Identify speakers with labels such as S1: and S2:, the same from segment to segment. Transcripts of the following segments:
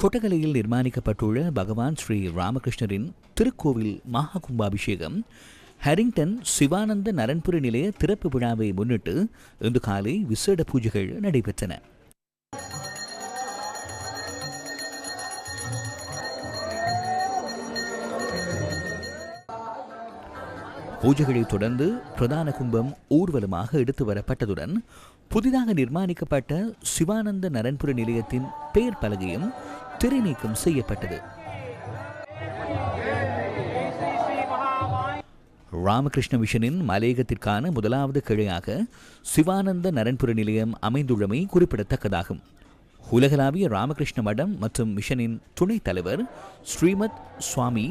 S1: கொட்டகலையில் நிர்மாணிக்கப்பட்டுள்ள பகவான் ஸ்ரீ ராமகிருஷ்ணரின் திருக்கோவில் மகா கும்பாபிஷேகம் ஹரிங்டன் சிவானந்த நரன்புரி நிலைய திறப்பு விழாவை முன்னிட்டு இன்று காலை விசேட பூஜைகள் நடைபெற்றன. பூஜைகளை தொடர்ந்து பிரதான கும்பம் ஊர்வலமாக எடுத்து வரப்பட்டதுடன் புதிதாக நிர்மாணிக்கப்பட்ட சிவானந்த நரன்புரி நிலையத்தின் பெயர் பலகையும் திரை நீக்கம் செய்யப்பட்டது. ராமகிருஷ்ண மிஷனின் மலையகத்திற்கான முதலாவது கிளையாக சிவானந்த நரன்புரி நிலையம் அமைந்துள்ளமை குறிப்பிடத்தக்கதாகும். உலகளாவிய ராமகிருஷ்ண மடம் மற்றும் மிஷனின் துணைத் தலைவர் ஸ்ரீமத் சுவாமி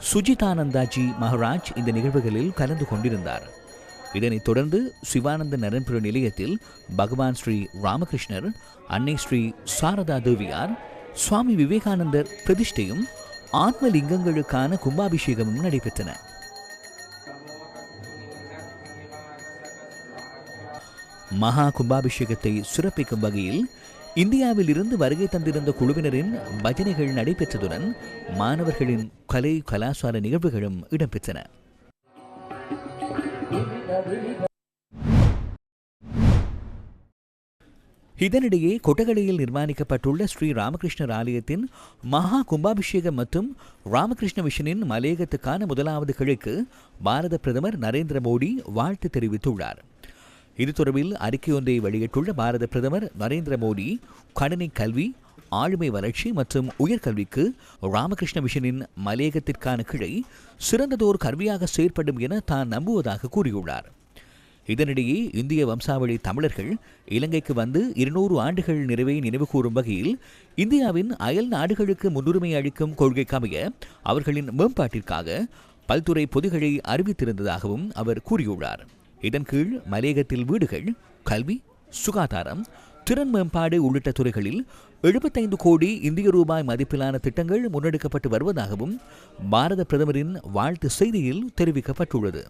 S1: சுஜிதானந்தாஜி மகாராஜ் இந்த நிகழ்வுகளில் கலந்து கொண்டிருந்தார். இதனைத் தொடர்ந்து சிவானந்த நரன்புரி நிலையத்தில் பகவான் ஸ்ரீ ராமகிருஷ்ணர், அன்னை ஸ்ரீ சாரதா தேவியார், சுவாமி விவேகானந்தர் பிரதிஷ்டையும் ஆத்மலிங்கங்களுக்கான கும்பாபிஷேகமும் நடைபெற்றன. மகா கும்பாபிஷேகத்தை சிறப்பிக்கும் வகையில் இந்தியாவில் இருந்து வருகை தந்திருந்த குழுவினரின் பஜனைகள் நடைபெற்றதுடன் மாணவர்களின் கலை கலாச்சார நிகழ்வுகளும் இடம்பெற்றன. இதனிடையே கொட்டகலையில் நிர்மாணிக்கப்பட்டுள்ள ஸ்ரீ ராமகிருஷ்ணர் ஆலயத்தின் மகா கும்பாபிஷேகம் மற்றும் ராமகிருஷ்ண மிஷனின் மலையகத்துக்கான முதலாவது கிளைக்கு பாரத பிரதமர் நரேந்திர மோடி வாழ்த்து தெரிவித்துள்ளார். இது தொடர்பில் அறிக்கை ஒன்றை வெளியிட்டுள்ள பாரத பிரதமர் நரேந்திர மோடி, கணினி கல்வி, ஆளுமை வளர்ச்சி மற்றும் உயர்கல்விக்கு ராமகிருஷ்ண மிஷனின் மலையகத்திற்கான கிளை சிறந்ததோர் கருவியாக செயற்படும் என தான் நம்புவதாக கூறியுள்ளார். இதனிடையே இந்திய வம்சாவளி தமிழர்கள் இலங்கைக்கு வந்து 200 ஆண்டுகள் நிறைவை நினைவுகூரும் வகையில் இந்தியாவின் அயல் நாடுகளுக்கு முன்னுரிமை அளிக்கும் கொள்கைக்கமைய அவர்களின் மேம்பாட்டிற்காக பல்துறை பொதிகளை அறிவித்திருந்ததாகவும் அவர் கூறியுள்ளார். இதன் கீழ் மலையகத்தில் வீடுகள், கல்வி, சுகாதாரம், திறன் மேம்பாடு உள்ளிட்ட துறைகளில் 75 கோடி இந்திய ரூபாய் மதிப்பிலான திட்டங்கள் முன்னெடுக்கப்பட்டு வருவதாகவும் பாரத பிரதமரின் வாழ்த்து செய்தியில் தெரிவிக்கப்பட்டுள்ளது.